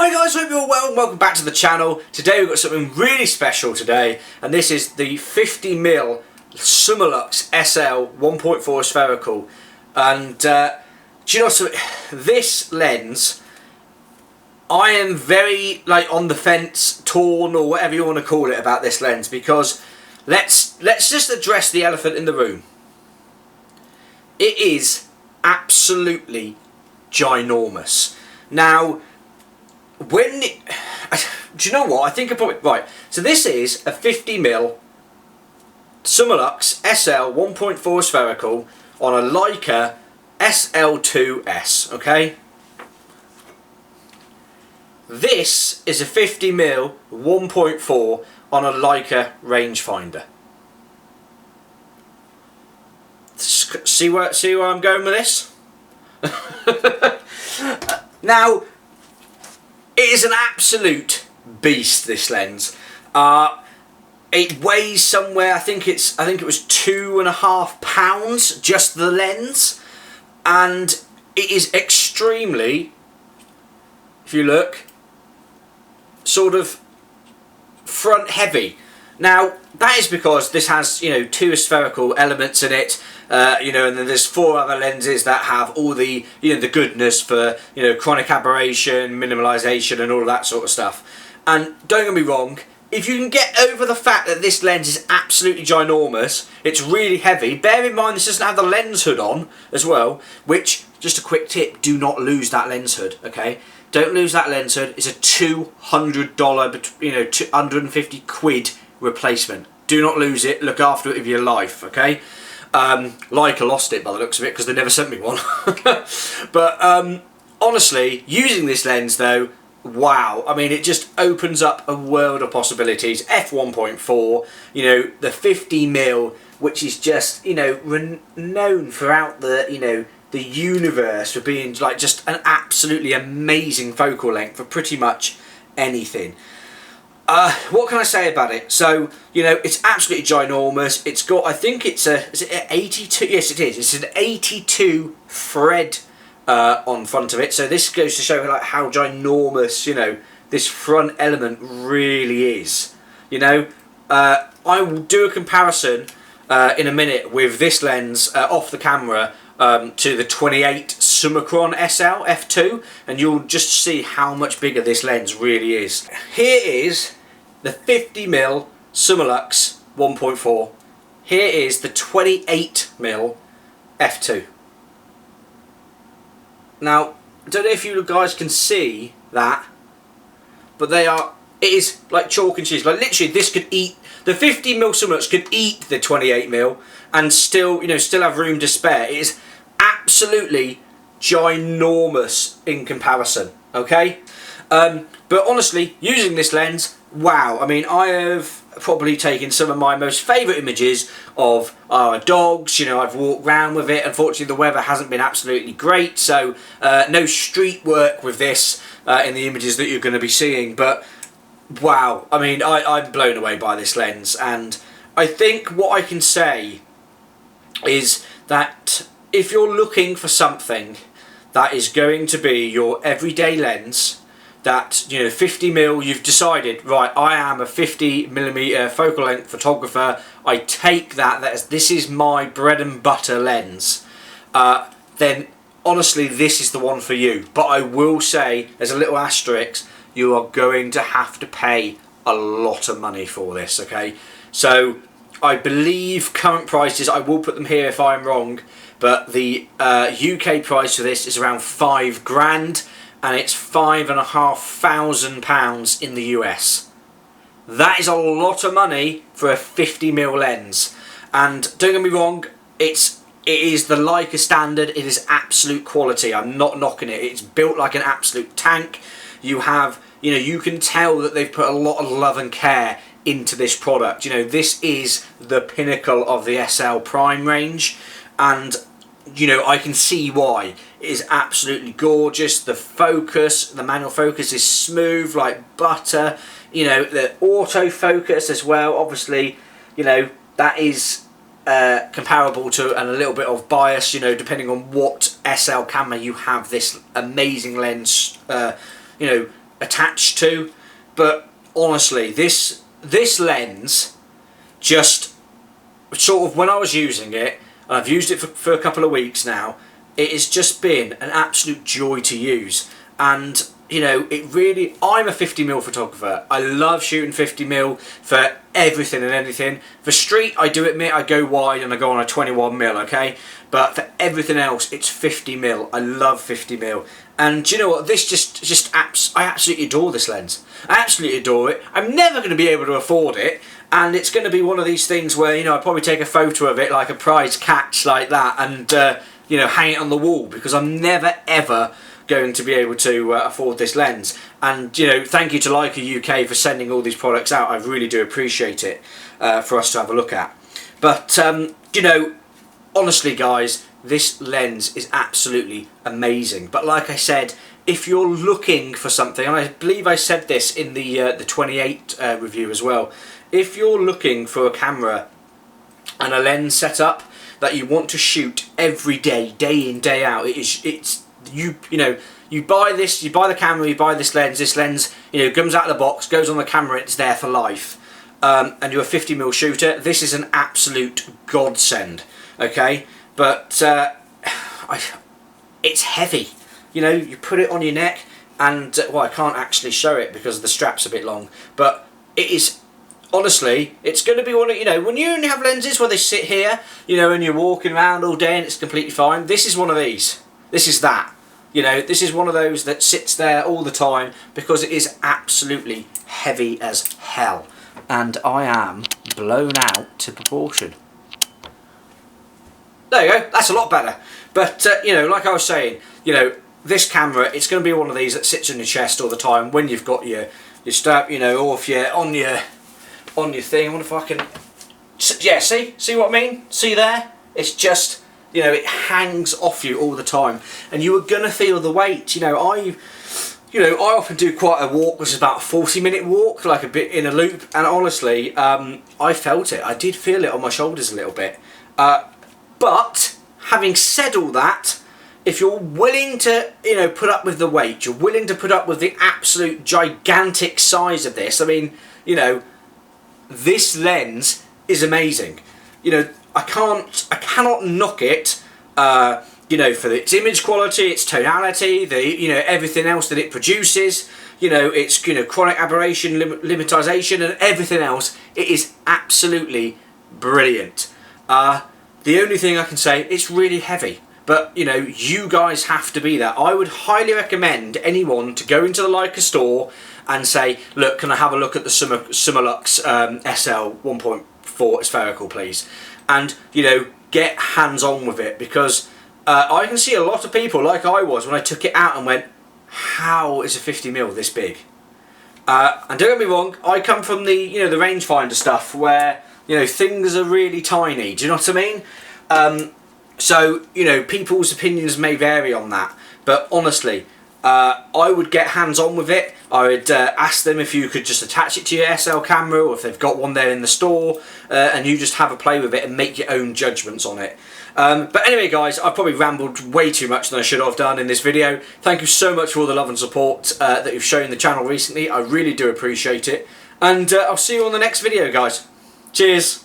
Hi guys, hope you're all well and welcome back to the channel. Today we've got something really special today, and this is the 50mm Summilux-SL 1.4 spherical. And do you know, so this lens, I am very on the fence, torn, or whatever you want to call it about this lens, because let's just address the elephant in the room. It is absolutely ginormous. Now, do you know what? I think I probably right. So this is a 50mm Summilux-SL 1.4 spherical on a Leica SL2S. Okay. This is a 50mm 1.4 on a Leica rangefinder. See where I'm going with this? Now, it is an absolute beast, this lens. It weighs somewhere, I think it was 2.5 pounds, just the lens, and it is extremely, if you look, sort of front heavy. Now that is because this has, two spherical elements in it, and then there's 4 other lenses that have all the, the goodness for, chronic aberration, minimalisation, and all of that sort of stuff. And don't get me wrong, if you can get over the fact that this lens is absolutely ginormous, it's really heavy. Bear in mind this doesn't have the lens hood on as well, which, just a quick tip, do not lose that lens hood, okay? Don't lose that lens hood. It's a $200, 250 quid replacement. Do not lose it. Look after it with your life, okay? Leica lost it by the looks of it because they never sent me one. But honestly, using this lens though, wow. I mean, it just opens up a world of possibilities. f1.4, the 50mm, which is just, renowned throughout the, the universe for being just an absolutely amazing focal length for pretty much anything. What can I say about it? So, it's absolutely ginormous. It's got, I think it's is it an 82? Yes, it is. It's an 82 thread on front of it. So this goes to show how ginormous, this front element really is. I will do a comparison in a minute with this lens off the camera to the 28 Summicron SL f2, and you'll just see how much bigger this lens really is. Here is the 50mm Summilux 1.4. Here is the 28mm f2. Now, I don't know if you guys can see that, but it is like chalk and cheese. Like literally, this could eat, the 50mm Summilux could eat the 28mm and still have room to spare. It is absolutely ginormous in comparison, okay? But honestly, using this lens, wow. I mean, I have probably taken some of my most favourite images of our dogs. I've walked around with it. Unfortunately, the weather hasn't been absolutely great, so no street work with this in the images that you're going to be seeing. But wow, I mean, I'm blown away by this lens, and I think what I can say is that if you're looking for something that is going to be your everyday lens, that 50mm, you've decided, right, I am a 50mm focal length photographer, I take this is my bread and butter lens, then honestly this is the one for you. But I will say, as a little asterisk, you are going to have to pay a lot of money for this, okay? So I believe current prices, I will put them here if I'm wrong, but the UK price for this is around £5,000, and it's £5,500 in the US. That is a lot of money for a 50mm lens. And don't get me wrong, it is the Leica standard. It is absolute quality. I'm not knocking it. It's built like an absolute tank. You have, you can tell that they've put a lot of love and care into this product. This is the pinnacle of the SL Prime range, and I can see why. It is absolutely gorgeous. The focus, the manual focus is smooth like butter. The autofocus as well, obviously, that is comparable to, and a little bit of bias, depending on what SL camera you have this amazing lens, attached to, but honestly, this lens just sort of, when I was using it, and I've used it for a couple of weeks now, it has just been an absolute joy to use. And you know, it really, I'm a 50mm photographer. I love shooting 50mm for everything and anything. For street, I do admit I go wide and I go on a 21mm, okay? But for everything else, it's 50mm. I love 50mm. And do you know what? This I absolutely adore this lens. I absolutely adore it. I'm never going to be able to afford it. And it's going to be one of these things where, you know, I'll probably take a photo of it like a prize catch like that and, you know, hang it on the wall, because I'm never, ever going to be able to afford this lens. And you know, thank you to Leica UK for sending all these products out. I really do appreciate it for us to have a look at. But you know, honestly guys, this lens is absolutely amazing. But like I said, if you're looking for something, and I believe I said this in the 28 review as well, if you're looking for a camera and a lens setup that you want to shoot every day, day in, day out, you know, you buy the camera, you buy this lens, you know, comes out of the box, goes on the camera, it's there for life. And you're a 50mm shooter, this is an absolute godsend, okay? But it's heavy. You know, you put it on your neck, and well, I can't actually show it because the strap's a bit long, but it is, honestly, it's going to be one of, you know, when you only have lenses where they sit here, you know, and you're walking around all day and it's completely fine, this is one of these. This is that. You know, this is one of those that sits there all the time because it is absolutely heavy as hell. And I am blown out to proportion. There you go, that's a lot better. But, you know, like I was saying, you know, this camera, it's going to be one of these that sits on your chest all the time when you've got your strap, you know, or if you're on your thing. I wonder if I can, yeah, see what I mean? See there? It's just, you know, it hangs off you all the time, and you are gonna feel the weight. You know, I often do quite a walk, which is about a 40-minute walk, like a bit in a loop, and honestly, I felt it. I did feel it on my shoulders a little bit. But having said all that, if you're willing to, you know, put up with the weight, you're willing to put up with the absolute gigantic size of this. I mean, you know, this lens is amazing. You know, I cannot knock it, you know, for its image quality, its tonality, you know, everything else that it produces, you know, its, you know, chronic aberration, limitization, and everything else. It is absolutely brilliant. The only thing I can say, it's really heavy, but you know, you guys have to be there. I would highly recommend anyone to go into the Leica store and say, look, can I have a look at the Summilux-SL 1.4 spherical, please? And, you know, get hands-on with it, because I can see a lot of people, like I was, when I took it out and went, how is a 50mm this big? And don't get me wrong, I come from the, you know, the rangefinder stuff where, you know, things are really tiny, do you know what I mean? So, you know, people's opinions may vary on that, but honestly, I would get hands-on with it. I would ask them if you could just attach it to your SL camera, or if they've got one there in the store, and you just have a play with it and make your own judgments on it. But anyway guys, I've probably rambled way too much than I should have done in this video. Thank you so much for all the love and support that you've shown the channel recently. I really do appreciate it. And I'll see you on the next video guys. Cheers!